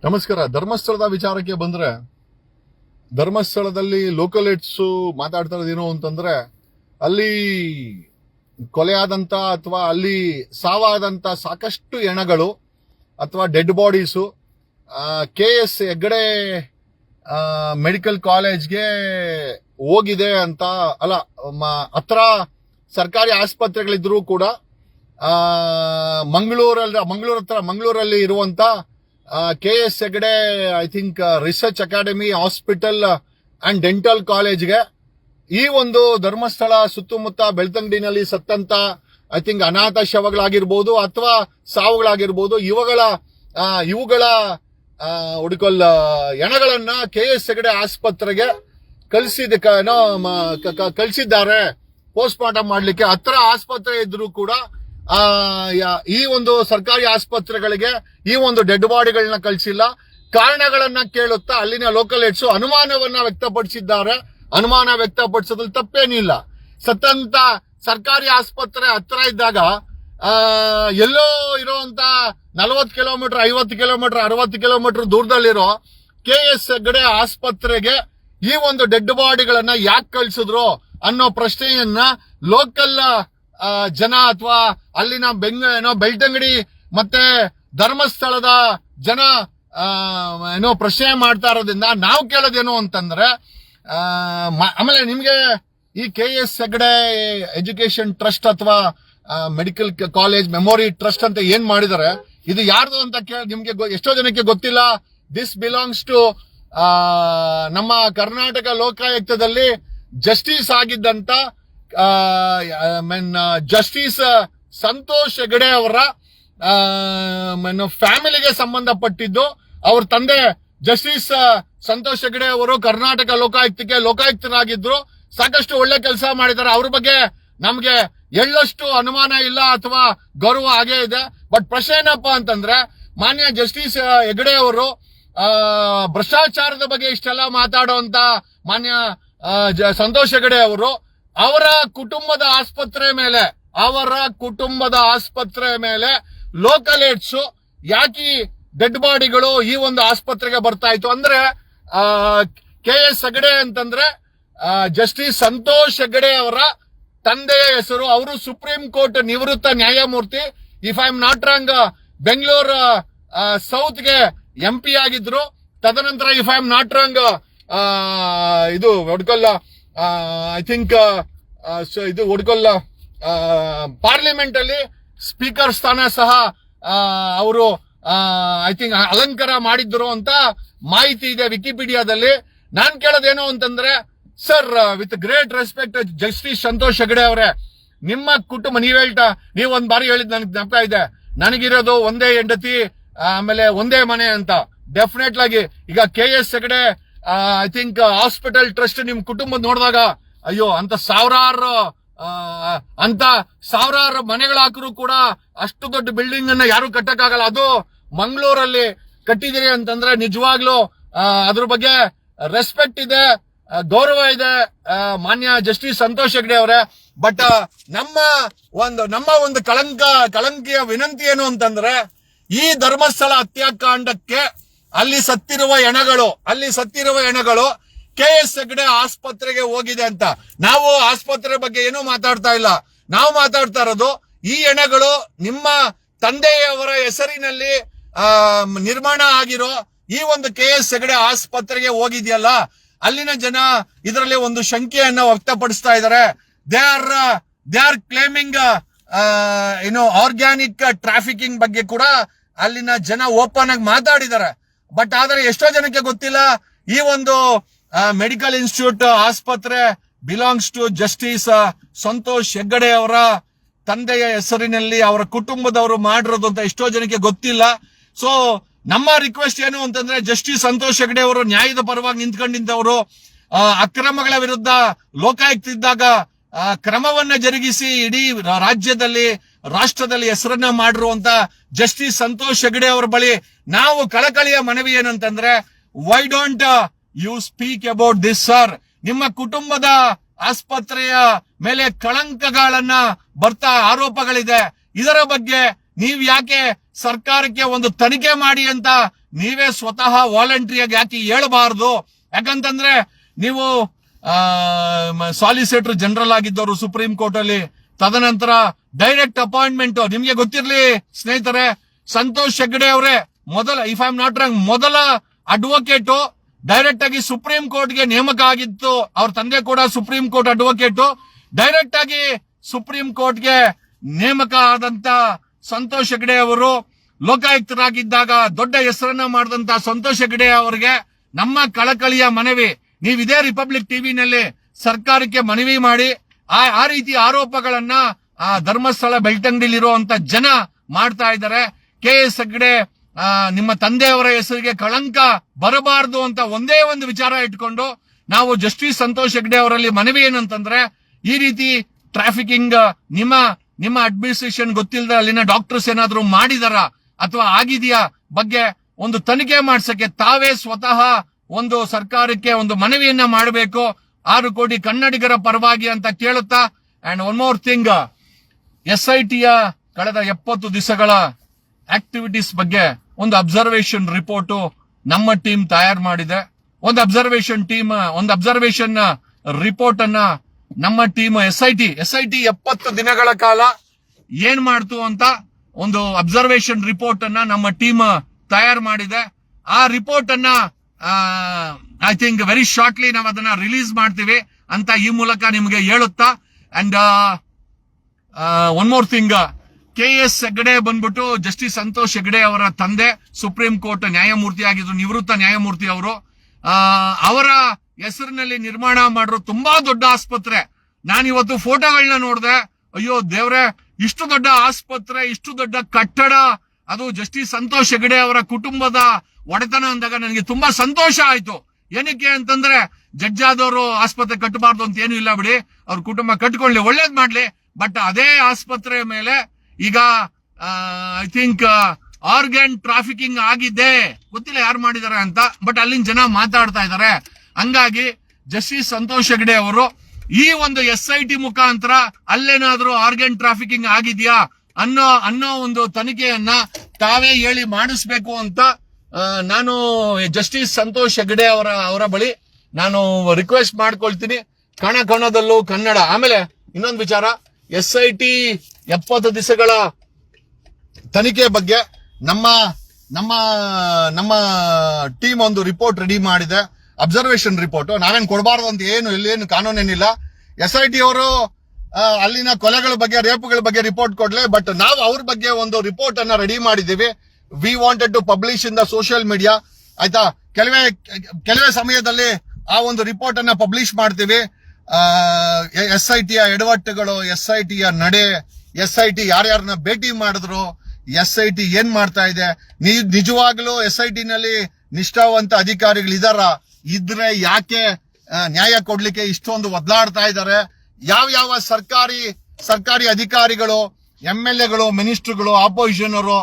ನಮಸ್ಕಾರ. ಧರ್ಮಸ್ಥಳದ ವಿಚಾರಕ್ಕೆ ಬಂದ್ರೆ, ಧರ್ಮಸ್ಥಳದಲ್ಲಿ ಲೋಕಲ್ ಏಡ್ಸ್ ಮಾತಾಡ್ತಾ ಇರೋದೇನು ಅಂತಂದ್ರೆ, ಅಲ್ಲಿ ಕೊಲೆಯಾದಂತ ಅಥವಾ ಅಲ್ಲಿ ಸಾವಾದಂತ ಸಾಕಷ್ಟು ಹೆಣಗಳು ಅಥವಾ dead bodies KS Heggade medical ಕಾಲೇಜ್ಗೆ ಹೋಗಿದೆ ಅಂತ ಅಲ್ಲ, ಹತ್ರ ಸರ್ಕಾರಿ ಆಸ್ಪತ್ರೆಗಳಿದ್ರೂ ಕೂಡ ಮಂಗಳೂರಲ್ಲಿ ಇರುವಂತ KS Heggade I think research academy hospital and dental ಕಾಲೇಜ್ಗೆ ಈ ಒಂದು ಧರ್ಮಸ್ಥಳ ಸುತ್ತಮುತ್ತ ಬೆಳ್ತಂಗಡಿನಲ್ಲಿ ಸತ್ತಂತ ಐ ಥಿಂಕ್ ಅನಾಥ ಶವಗಳಾಗಿರ್ಬೋದು ಅಥವಾ ಸಾವುಗಳಾಗಿರ್ಬೋದು ಇವುಗಳ ಹೆಣಗಳನ್ನ KS ಹೆಗ್ಗಡೆ ಆಸ್ಪತ್ರೆಗೆ ಕಳಿಸಿದ್ದಾರೆ ಪೋಸ್ಟ್ ಮಾರ್ಟಮ್ ಮಾಡ್ಲಿಕ್ಕೆ. ಹತ್ರ ಆಸ್ಪತ್ರೆ ಇದ್ರೂ ಕೂಡ ಈ ಒಂದು ಸರ್ಕಾರಿ ಆಸ್ಪತ್ರೆಗಳಿಗೆ ಈ ಒಂದು ಡೆಡ್ ಬಾಡಿಗಳನ್ನ ಕಳಿಸಿಲ್ಲ. ಕಾರಣಗಳನ್ನ ಕೇಳುತ್ತಾ ಅಲ್ಲಿನ ಲೋಕಲ್ ಏಡ್ಸ್ ಅನುಮಾನವನ್ನ ವ್ಯಕ್ತಪಡಿಸಿದ್ದಾರೆ. ಅನುಮಾನ ವ್ಯಕ್ತಪಡಿಸೋದ್ರಲ್ಲಿ ತಪ್ಪೇನಿಲ್ಲ. ಸತ್ತಂತ ಸರ್ಕಾರಿ ಆಸ್ಪತ್ರೆ ಹತ್ರ ಇದ್ದಾಗ ಎಲ್ಲೋ ಇರುವಂತ 40 ಕಿಲೋಮೀಟರ್ 50 ಕಿಲೋಮೀಟರ್ 60 ಕಿಲೋಮೀಟರ್ ದೂರದಲ್ಲಿರೋ KS ಹೆಗ್ಗಡೆ ಆಸ್ಪತ್ರೆಗೆ ಈ ಒಂದು ಡೆಡ್ ಬಾಡಿಗಳನ್ನ ಯಾಕೆ ಕಳಿಸಿದ್ರು ಅನ್ನೋ ಪ್ರಶ್ನೆಯನ್ನ ಲೋಕಲ್ ಜನ ಅಥವಾ ಅಲ್ಲಿನ ಬೆಳ್ತಂಗಡಿ ಮತ್ತೆ ಧರ್ಮಸ್ಥಳದ ಜನ ಪ್ರಶ್ನೆ ಮಾಡ್ತಾ ಇರೋದ್ರಿಂದ ನಾವು ಕೇಳೋದೇನು ಅಂತಂದ್ರೆ, ಆಮೇಲೆ ನಿಮ್ಗೆ ಈ KS ಹೆಗ್ಗಡೆ ಎಜುಕೇಶನ್ ಟ್ರಸ್ಟ್ ಅಥವಾ ಮೆಡಿಕಲ್ ಕಾಲೇಜ್ ಮೆಮೋರಿ ಟ್ರಸ್ಟ್ ಅಂತ ಏನ್ ಮಾಡಿದ್ದಾರೆ, ಇದು ಯಾರ್ದು ಅಂತ ನಿಮ್ಗೆ ಎಷ್ಟೋ ಜನಕ್ಕೆ ಗೊತ್ತಿಲ್ಲ. ದಿಸ್ ಬಿಲಾಂಗ್ಸ್ ಟು ನಮ್ಮ ಕರ್ನಾಟಕ ಲೋಕಾಯುಕ್ತದಲ್ಲಿ ಜಸ್ಟಿಸ್ ಆಗಿದ್ದಂತ ಜಸ್ಟಿಸ್ ಸಂತೋಷ್ ಹೆಗ್ಗಡೆ ಅವರ ಫ್ಯಾಮಿಲಿಗೆ ಸಂಬಂಧಪಟ್ಟಿದ್ದು. ಅವ್ರ ತಂದೆ ಜಸ್ಟಿಸ್ ಸಂತೋಷ್ ಹೆಗ್ಗಡೆ ಅವರು ಕರ್ನಾಟಕ ಲೋಕಾಯುಕ್ತರಾಗಿದ್ರು. ಸಾಕಷ್ಟು ಒಳ್ಳೆ ಕೆಲಸ ಮಾಡಿದ್ದಾರೆ. ಅವ್ರ ಬಗ್ಗೆ ನಮ್ಗೆ ಎಳ್ಳಷ್ಟು ಅನುಮಾನ ಇಲ್ಲ ಅಥವಾ ಗೌರವ ಹಾಗೇ ಇದೆ. ಬಟ್ ಪ್ರಶ್ನೆ ಏನಪ್ಪಾ ಅಂತಂದ್ರೆ, ಮಾನ್ಯ ಜಸ್ಟಿಸ್ ಹೆಗ್ಗಡೆ ಅವರು ಭ್ರಷ್ಟಾಚಾರದ ಬಗ್ಗೆ ಇಷ್ಟೆಲ್ಲ ಮಾತಾಡುವಂತ ಮಾನ್ಯ ಸಂತೋಷ್ ಹೆಗ್ಗಡೆ ಅವರು ಅವರ ಕುಟುಂಬದ ಆಸ್ಪತ್ರೆ ಮೇಲೆ ಲೋಕಲ್ ಏಡ್ಸ್ ಯಾಕೆ ಡೆಡ್ ಬಾಡಿಗಳು ಈ ಒಂದು ಆಸ್ಪತ್ರೆಗೆ ಬರ್ತಾ ಇತ್ತು ಅಂದ್ರೆ, KS ಹೆಗ್ಗಡೆ ಅಂತಂದ್ರೆ ಜಸ್ಟಿಸ್ ಸಂತೋಷ್ ಹೆಗ್ಗಡೆ ಅವರ ತಂದೆಯ ಹೆಸರು. ಅವರು ಸುಪ್ರೀಂ ಕೋರ್ಟ್ ನಿವೃತ್ತ ನ್ಯಾಯಮೂರ್ತಿ. If I am not wrong Bengaluru ಸೌತ್ಗೆ MP ಆಗಿದ್ರು. ತದನಂತರ if I am not wrong ಇದು ಒಡ್ಕೊಲ್ಲ ಐ ಥಿಂಕ್ ಇದು ಒಡ್ಕೊಲ್ಲ ಪಾರ್ಲಿಮೆಂಟ್ ಅಲ್ಲಿ ಸ್ಪೀಕರ್ ಸ್ಥಾನ ಸಹ ಅವರು ಐ ಥಿಂಕ್ ಅಲಂಕಾರ ಮಾಡಿದ್ರು ಅಂತ ಮಾಹಿತಿ ಇದೆ ವಿಕಿಪೀಡಿಯಾದಲ್ಲಿ. ನಾನ್ ಕೇಳೋದೇನು ಅಂತಂದ್ರೆ, sir, with great respect justice Santosh Heggade ಅವರೇ, ನಿಮ್ಮ ಕುಟುಂಬ ನೀವು ಒಂದ್ ಬಾರಿ ಹೇಳಿದ್ ನನಗೆ ಜ್ಞಾಪಕ ಇದೆ, ನನಗಿರೋದು ಒಂದೇ ಹೆಂಡತಿ ಆಮೇಲೆ ಒಂದೇ ಮನೆ ಅಂತ. ಡೆಫಿನೆಟ್ ಆಗಿ ಈಗ KS Heggade I think hospital trust ನಿಮ್ ಕುಟುಂಬ ನೋಡಿದಾಗ, ಅಯ್ಯೋ ಅಂತ ಸಾವಿರಾರು ಮನೆಗಳು ಹಾಕಿದ್ರು ಕೂಡ ಅಷ್ಟು ದೊಡ್ಡ ಬಿಲ್ಡಿಂಗ್ ಅನ್ನ ಯಾರು ಕಟ್ಟಕ್ಕಾಗಲ್ಲ. ಅದು ಮಂಗಳೂರಲ್ಲಿ ಕಟ್ಟಿದಿರಿ ಅಂತಂದ್ರೆ ನಿಜವಾಗ್ಲೂ ಅದ್ರ ಬಗ್ಗೆ ರೆಸ್ಪೆಕ್ಟ್ ಇದೆ, ಗೌರವ ಇದೆ ಮಾನ್ಯ ಜಸ್ಟಿಸ್ ಸಂತೋಷ್ ಹೆಗ್ಗಡೆ ಅವರೇ. ಬಟ್ ನಮ್ಮ ಒಂದು ಕಳಂಕಿಯ ವಿನಂತಿ ಏನು ಅಂತಂದ್ರೆ, ಈ ಧರ್ಮಸ್ಥಳ ಹತ್ಯಾಕಾಂಡಕ್ಕೆ ಅಲ್ಲಿ ಸತ್ತಿರುವ ಹೆಣಗಳು KS ಹೆಗ್ಗಡೆ ಆಸ್ಪತ್ರೆಗೆ ಹೋಗಿದೆ ಅಂತ. ನಾವು ಆಸ್ಪತ್ರೆ ಬಗ್ಗೆ ಏನೂ ಮಾತಾಡ್ತಾ ಇಲ್ಲ. ನಾವು ಮಾತಾಡ್ತಾ ಇರೋದು ಈ ಹೆಣಗಳು ನಿಮ್ಮ ತಂದೆಯವರ ಹೆಸರಿನಲ್ಲಿ ನಿರ್ಮಾಣ ಆಗಿರೋ ಈ ಒಂದು KS ಹೆಗ್ಗಡೆ ಆಸ್ಪತ್ರೆಗೆ ಹೋಗಿದೆಯಲ್ಲ, ಅಲ್ಲಿನ ಜನ ಇದರಲ್ಲಿ ಒಂದು ಶಂಕೆಯನ್ನ ವ್ಯಕ್ತಪಡಿಸ್ತಾ ಇದ್ದಾರೆ. They are claiming organic trafficking ಬಗ್ಗೆ ಕೂಡ ಅಲ್ಲಿನ ಜನ ಓಪನ್ ಆಗಿ ಮಾತಾಡಿದ್ದಾರೆ. ಬಟ್ ಆದ್ರೆ ಎಷ್ಟೋ ಜನಕ್ಕೆ ಗೊತ್ತಿಲ್ಲ, ಈ ಒಂದು ಮೆಡಿಕಲ್ ಇನ್ಸ್ಟಿಟ್ಯೂಟ್ ಆಸ್ಪತ್ರೆ belongs to justice Santosh Hegde ಅವರ ತಂದೆಯ ಹೆಸರಿನಲ್ಲಿ ಅವರ ಕುಟುಂಬದವರು ಮಾಡಿರೋದು ಅಂತ ಎಷ್ಟೋ ಜನಕ್ಕೆ ಗೊತ್ತಿಲ್ಲ. ಸೊ ನಮ್ಮ ರಿಕ್ವೆಸ್ಟ್ ಏನು ಅಂತಂದ್ರೆ, ಜಸ್ಟಿಸ್ ಸಂತೋಷ್ ಹೆಗ್ಗಡೆ ಅವರು ನ್ಯಾಯದ ಪರವಾಗಿ ನಿಂತ್ಕೊಂಡಿದ್ದವರು. ಅಕ್ರಮಗಳ ವಿರುದ್ಧ ಲೋಕಾಯುಕ್ತ ಇದ್ದಾಗ ಕ್ರಮವನ್ನ ಜರುಗಿಸಿ ಇಡೀ ರಾಷ್ಟ್ರದಲ್ಲಿ ಹೆಸರನ್ನ ಮಾಡಿರುವಂತ ಜಸ್ಟಿಸ್ ಸಂತೋಷ್ ಹೆಗ್ಗಡೆ ಅವರ ಬಳಿ ನಾವು ಕಳಕಳಿಯ ಮನವಿ ಏನಂತಂದ್ರೆ, why don't you speak about this sir? ನಿಮ್ಮ ಕುಟುಂಬದ ಆಸ್ಪತ್ರೆಯ ಮೇಲೆ ಕಳಂಕಗಳನ್ನ ಬರ್ತಾ ಆರೋಪಗಳಿದೆ. ಇದರ ಬಗ್ಗೆ ನೀವ್ ಯಾಕೆ ಸರ್ಕಾರಕ್ಕೆ ಒಂದು ತನಿಖೆ ಮಾಡಿ ಅಂತ ನೀವೇ ಸ್ವತಃ ವಾಲಂಟ್ರಿಯಾಗಿ ಯಾಕೆ ಹೇಳಬಾರದು? ಯಾಕಂತಂದ್ರೆ ನೀವು ಸಾಲಿಸಿಟರ್ ಜನರಲ್ ಆಗಿದ್ದವರು ಸುಪ್ರೀಂ ಕೋರ್ಟ್ ಅಲ್ಲಿ, ತದನಂತರ ಡೈರೆಕ್ಟ್ ಅಪಾಯಿಂಟ್ಮೆಂಟ್. ನಿಮ್ಗೆ ಗೊತ್ತಿರ್ಲಿ ಸ್ನೇಹಿತರೆ, ಸಂತೋಷ್ ಹೆಗ್ಡೆ ಅವರೇ if I am not wrong, ಮೊದಲ ಅಡ್ವೊಕೇಟು ಡೈರೆಕ್ಟ್ ಆಗಿ ಸುಪ್ರೀಂ ಕೋರ್ಟ್ಗೆ ನೇಮಕ ಆಗಿತ್ತು. ಅವ್ರ ತಂದೆ ಕೂಡ ಸುಪ್ರೀಂ ಕೋರ್ಟ್ ಅಡ್ವೊಕೇಟು. ಡೈರೆಕ್ಟ್ ಆಗಿ ಸುಪ್ರೀಂ ಕೋರ್ಟ್ಗೆ ನೇಮಕ ಆದಂತ ಸಂತೋಷ್ ಹೆಗ್ಡೆ ಅವರು ಲೋಕಾಯುಕ್ತರಾಗಿದ್ದಾಗ ದೊಡ್ಡ ಹೆಸರನ್ನ ಮಾಡಿದಂತ ಸಂತೋಷ್ ಹೆಗ್ಡೆ ಅವರಿಗೆ ನಮ್ಮ ಕಳಕಳಿಯ ಮನವಿ, ನೀವು ಇದೇ ರಿಪಬ್ಲಿಕ್ ಟಿವಿನಲ್ಲಿ ಸರ್ಕಾರಕ್ಕೆ ಮನವಿ ಮಾಡಿ ಆ ರೀತಿ ಆರೋಪಗಳನ್ನ ಧರ್ಮಸ್ಥಳ ಬೆಳ್ತಂಗಡಿಲಿರುವಂತ ಜನ ಮಾಡ್ತಾ ಇದ್ದಾರೆ. KS ಹೆಗ್ಡೆ ನಿಮ್ಮ ತಂದೆಯವರ ಹೆಸರಿಗೆ ಕಳಂಕ ಬರಬಾರದು ಅಂತ ಒಂದೇ ಒಂದು ವಿಚಾರ ಇಟ್ಕೊಂಡು ನಾವು ಜಸ್ಟಿಸ್ ಸಂತೋಷ್ ಹೆಗ್ಡೆ ಅವರಲ್ಲಿ ಮನವಿ ಏನಂತಂದ್ರೆ, ಈ ರೀತಿ ಟ್ರಾಫಿಕಿಂಗ್ ನಿಮ್ಮ ಅಡ್ಮಿನಿಸ್ಟ್ರೇಷನ್ ಗೊತ್ತಿಲ್ಲದ ಅಲ್ಲಿನ ಡಾಕ್ಟರ್ಸ್ ಏನಾದ್ರು ಮಾಡಿದಾರ ಅಥವಾ ಆಗಿದೆಯಾ ಬಗ್ಗೆ ಒಂದು ತನಿಖೆ ಮಾಡ್ಸಕ್ಕೆ ತಾವೇ ಸ್ವತಃ ಒಂದು ಸರ್ಕಾರಕ್ಕೆ ಒಂದು ಮನವಿಯನ್ನ ಮಾಡಬೇಕು, 6 ಕೋಟಿ ಕನ್ನಡಿಗರ ಪರವಾಗಿ ಅಂತ ಕೇಳುತ್ತಾ. ಅಂಡ್ ಒನ್ ಮೋರ್ ಥಿಂಗ್, SITಯ ಕಳೆದ 70 ದಿವಸಗಳ ಆಕ್ಟಿವಿಟೀಸ್ ಬಗ್ಗೆ ಒಂದು ಅಬ್ಸರ್ವೇಷನ್ ರಿಪೋರ್ಟ್ ನಮ್ಮ ಟೀಮ್ ತಯಾರು ಮಾಡಿದೆ. ಒಂದು ಅಬ್ಸರ್ವೇಷನ್ ರಿಪೋರ್ಟ್ ಅನ್ನ ನಮ್ಮ ಟೀಮ್ SIT 70 ದಿನಗಳ ಕಾಲ ಏನ್ ಮಾಡ್ತು ಅಂತ ಒಂದು ಅಬ್ಸರ್ವೇಷನ್ ರಿಪೋರ್ಟ್ ಅನ್ನ ನಮ್ಮ ಟೀಮ್ ತಯಾರು ಮಾಡಿದೆ. ಆ ರಿಪೋರ್ಟ್ ಅನ್ನ ಐ ಥಿಂಕ್ ವೆರಿ ಶಾರ್ಟ್ಲಿ ನಾವು ಅದನ್ನ ರಿಲೀಸ್ ಮಾಡ್ತೀವಿ ಅಂತ ಈ ಮೂಲಕ ನಿಮಗೆ ಹೇಳುತ್ತಾ. And one more thing, KS Hegde ಬಂದ್ಬಿಟ್ಟು ಜಸ್ಟಿಸ್ ಸಂತೋಷ್ ಹೆಗ್ಡೆ ಅವರ ತಂದೆ ಸುಪ್ರೀಂ ಕೋರ್ಟ್ ನ್ಯಾಯಮೂರ್ತಿ ಆಗಿದ್ರು, ನಿವೃತ್ತ ನ್ಯಾಯಮೂರ್ತಿ ಅವರು. ಅವರ ಹೆಸರಿನಲ್ಲಿ ನಿರ್ಮಾಣ ಮಾಡಿರೋ ತುಂಬಾ ದೊಡ್ಡ ಆಸ್ಪತ್ರೆ. ನಾನಿವತ್ತು ಫೋಟೋಗಳನ್ನ ನೋಡಿದೆ, ಅಯ್ಯೋ ದೇವ್ರೆ, ಇಷ್ಟು ದೊಡ್ಡ ಆಸ್ಪತ್ರೆ, ಇಷ್ಟು ದೊಡ್ಡ ಕಟ್ಟಡ, ಅದು ಜಸ್ಟಿಸ್ ಸಂತೋಷ್ ಹೆಗ್ಡೆ ಅವರ ಕುಟುಂಬದ ಒಡೆತನ ಅಂದಾಗ ನನಗೆ ತುಂಬಾ ಸಂತೋಷ ಆಯ್ತು. ಏನಕ್ಕೆ ಅಂತಂದ್ರೆ, ಜಡ್ಜ್ ಆದವರು ಆಸ್ಪತ್ರೆ ಕಟ್ಟಬಾರ್ದು ಅಂತ ಏನು ಇಲ್ಲ ಬಿಡಿ, ಅವ್ರ ಕುಟುಂಬ ಕಟ್ಕೊಳ್ಳಿ, ಒಳ್ಳೇದ್ ಮಾಡ್ಲಿ. ಬಟ್ ಅದೇ ಆಸ್ಪತ್ರೆ ಮೇಲೆ ಈಗ ಐ ಥಿಂಕ್ ಆರ್ಗನ್ ಟ್ರಾಫಿಕಿಂಗ್ ಆಗಿದೆ, ಗೊತ್ತಿಲ್ಲ ಯಾರು ಮಾಡಿದಾರೆ ಅಂತ, ಬಟ್ ಅಲ್ಲಿನ ಜನ ಮಾತಾಡ್ತಾ ಇದ್ದಾರೆ. ಹಂಗಾಗಿ ಜಸ್ಟಿಸ್ ಸಂತೋಷ್ ಹೆಗ್ಡೆ ಅವರು ಈ ಒಂದು SIT ಮುಖಾಂತರ ಅಲ್ಲೇನಾದ್ರೂ ಆರ್ಗನ್ ಟ್ರಾಫಿಕಿಂಗ್ ಆಗಿದ್ಯಾ ಅನ್ನೋ ಒಂದು ತನಿಖೆಯನ್ನ ತಾವೇ ಹೇಳಿ ಮಾಡಿಸ್ಬೇಕು ಅಂತ ನಾನು ಜಸ್ಟಿಸ್ ಸಂತೋಷ್ ಹೆಗ್ಡೆ ಅವರ ಬಳಿ ನಾನು ರಿಕ್ವೆಸ್ಟ್ ಮಾಡ್ಕೊಳ್ತೀನಿ. ಕಣದಲ್ಲೂ ಕನ್ನಡ. ಆಮೇಲೆ ಇನ್ನೊಂದು ವಿಚಾರ, SIT 70 ದಿವಸಗಳ ತನಿಖೆ ಬಗ್ಗೆ ನಮ್ಮ ಟೀಮ್ ಒಂದು ರಿಪೋರ್ಟ್ ರೆಡಿ ಮಾಡಿದೆ, ಅಬ್ಸರ್ವೇಷನ್ ರಿಪೋರ್ಟ್. ನಾವೇನ್ ಕೊಡಬಾರ್ದು ಅಂತ ಏನು ಕಾನೂನೇನಿಲ್ಲ. SIT ಅವರು ಅಲ್ಲಿನ ಕೊಲೆಗಳ ಬಗ್ಗೆ, ರೇಪ್ಗಳ ಬಗ್ಗೆ ರಿಪೋರ್ಟ್ ಕೊಡ್ಲಿ, ಬಟ್ ನಾವು ಅವ್ರ ಬಗ್ಗೆ ಒಂದು ರಿಪೋರ್ಟ್ ಅನ್ನ ರೆಡಿ ಮಾಡಿದೀವಿ. We wanted to publish in the social media. ಆಯ್ತಾ, ಕೆಲವೇ ಸಮಯದಲ್ಲಿ ಆ ಒಂದು ರಿಪೋರ್ಟ್ ಅನ್ನ ಪಬ್ಲಿಷ್ ಮಾಡ್ತೀವಿ. SITಯ ಎಡವಟ್ಟುಗಳು, SITಯ ನಡೆ, SIT ಯಾರ್ಯಾರನ್ನ ಭೇಟಿ ಮಾಡಿದ್ರು, SIT ಏನ್ ಮಾಡ್ತಾ ಇದೆ, ನಿಜವಾಗ್ಲೂ SIT ನಲ್ಲಿ ನಿಷ್ಠಾವಂತ ಅಧಿಕಾರಿಗಳಿದಾರ, ಇದ್ರೆ ಯಾಕೆ ನ್ಯಾಯ ಕೊಡ್ಲಿಕ್ಕೆ ಇಷ್ಟೊಂದು ಒದ್ದಾಡ್ತಾ ಇದ್ದಾರೆ, ಯಾವ ಸರ್ಕಾರಿ ಅಧಿಕಾರಿಗಳು, MLAಗಳು, ಮಿನಿಸ್ಟರ್ಗಳು, ಆಪೋಸಿಷನ್ ಅವರು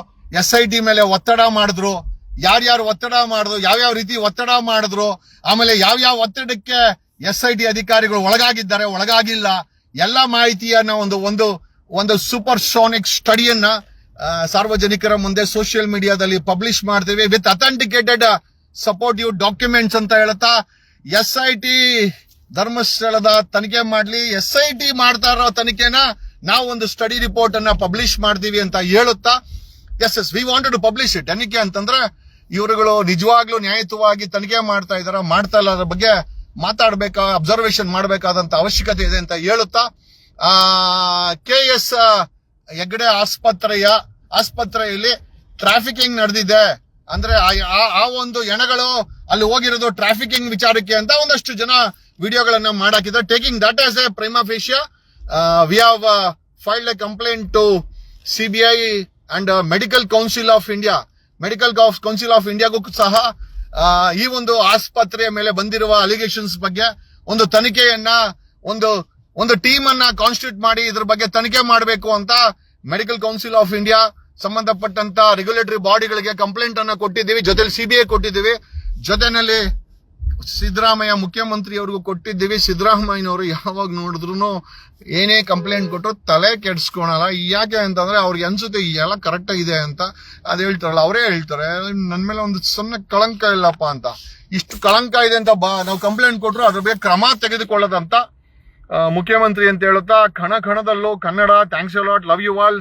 SIT ಮೇಲೆ ಒತ್ತಡ ಮಾಡಿದ್ರು, ಯಾರ್ಯಾರು ಒತ್ತಡ ಮಾಡಿದ್ರು, ಯಾವ್ಯಾವ ರೀತಿ ಒತ್ತಡ ಮಾಡಿದ್ರು, ಆಮೇಲೆ ಯಾವ್ಯಾವ ಒತ್ತಡಕ್ಕೆ SIT ಅಧಿಕಾರಿಗಳು ಒಳಗಾಗಿದ್ದಾರೆ, ಒಳಗಾಗಿಲ್ಲ, ಎಲ್ಲ ಮಾಹಿತಿಯನ್ನ ಒಂದು ಸೂಪರ್ ಸೋನಿಕ್ ಸ್ಟಡಿಯನ್ನ ಸಾರ್ವಜನಿಕರ ಮುಂದೆ ಸೋಷಿಯಲ್ ಮೀಡಿಯಾದಲ್ಲಿ ಪಬ್ಲಿಷ್ ಮಾಡ್ತೀವಿ ವಿತ್ ಅಥೆಂಟಿಕೇಟೆಡ್ ಸಪೋರ್ಟಿವ್ ಡಾಕ್ಯುಮೆಂಟ್ಸ್ ಅಂತ ಹೇಳ್ತಾ. SIT ಧರ್ಮಸ್ಥಳದ ತನಿಖೆ ಮಾಡ್ಲಿ, SIT ಮಾಡ್ತಾ ಇರೋ ತನಿಖೆನ ನಾವು ಒಂದು ಸ್ಟಡಿ ರಿಪೋರ್ಟ್ ಅನ್ನ ಪಬ್ಲಿಷ್ ಮಾಡ್ತೀವಿ ಅಂತ ಹೇಳುತ್ತಾ. Yes we wanted to publish it. ಏನಕ್ಕೆ ಅಂತಂದ್ರೆ ಇವರುಗಳು ನಿಜವಾಗ್ಲೂ ನ್ಯಾಯಯುತವಾಗಿ ತನಿಖೆ ಮಾಡ್ತಾ ಇಲ್ಲ ಅದ್ರ ಬಗ್ಗೆ ಅಬ್ಸರ್ವೇಷನ್ ಮಾಡಬೇಕಾದಂತ ಅವಶ್ಯಕತೆ ಇದೆ ಅಂತ ಹೇಳುತ್ತಾ. KS ಹೆಗ್ಡೆ ಆಸ್ಪತ್ರೆಯಲ್ಲಿ ಟ್ರಾಫಿಕಿಂಗ್ ನಡೆದಿದೆ ಅಂದ್ರೆ ಆ ಒಂದು ಹೆಣಗಳು ಅಲ್ಲಿ ಹೋಗಿರೋದು ಟ್ರಾಫಿಕಿಂಗ್ ವಿಚಾರಕ್ಕೆ ಅಂತ ಒಂದಷ್ಟು ಜನ ವಿಡಿಯೋಗಳನ್ನ ಮಾಡಾಕಿದ್ದಾರೆ. Taking that as a prima facie we have filed a complaint to CBI and medical council of ಇಂಡಿಯಾಗೂ ಸಹ ಈ ಒಂದು ಆಸ್ಪತ್ರೆಯ ಮೇಲೆ ಬಂದಿರುವ ಅಲಿಗೇಷನ್ಸ್ ಬಗ್ಗೆ ಒಂದು ತನಿಖೆಯನ್ನ ಒಂದು ಟೀಮ್ ಅನ್ನ ಕಾನ್ಸ್ಟಿಟ್ಯೂಟ್ ಮಾಡಿ ಇದ್ರ ಬಗ್ಗೆ ತನಿಖೆ ಮಾಡಬೇಕು ಅಂತ ಮೆಡಿಕಲ್ ಕೌನ್ಸಿಲ್ ಆಫ್ ಇಂಡಿಯಾ ಸಂಬಂಧಪಟ್ಟಂತ ರೆಗ್ಯುಲೇಟರಿ ಬಾಡಿಗಳಿಗೆ ಕಂಪ್ಲೇಂಟ್ ಅನ್ನ ಕೊಟ್ಟಿದ್ದೀವಿ. ಜೊತೆಲಿ CBI ಕೊಟ್ಟಿದ್ದೀವಿ. ಜೊತೆನಲ್ಲಿ ಸಿದ್ದರಾಮಯ್ಯ ಮುಖ್ಯಮಂತ್ರಿಯವ್ರಿಗೂ ಕೊಟ್ಟಿದ್ದೀವಿ. ಸಿದ್ದರಾಮಯ್ಯನವರು ಯಾವಾಗ ನೋಡಿದ್ರು ಏನೇ ಕಂಪ್ಲೇಂಟ್ ಕೊಟ್ಟರು ತಲೆ ಕೆಡ್ಸ್ಕೊಳಲ್ಲ. ಯಾಕೆ ಅಂತಂದ್ರೆ ಅವ್ರಿಗೆ ಅನ್ಸುತ್ತೆ ಈ ಎಲ್ಲ ಕರೆಕ್ಟ್ ಆಗಿದೆ ಅಂತ. ಅದ್ ಹೇಳ್ತಾರಲ್ಲ, ಅವರೇ ಹೇಳ್ತಾರೆ ನನ್ ಮೇಲೆ ಒಂದು ಸಣ್ಣ ಕಳಂಕ ಇಲ್ಲಪ್ಪ ಅಂತ. ಇಷ್ಟು ಕಳಂಕ ಇದೆ ಅಂತ ನಾವು ಕಂಪ್ಲೇಂಟ್ ಕೊಟ್ರು ಅದ್ರ ಬಗ್ಗೆ ಕ್ರಮ ತೆಗೆದುಕೊಳ್ಳದಂತ ಮುಖ್ಯಮಂತ್ರಿ ಅಂತ ಹೇಳುತ್ತಾ, ಕಣ ಕಣದಲ್ಲೂ Kannada. Thanks a lot, love you all.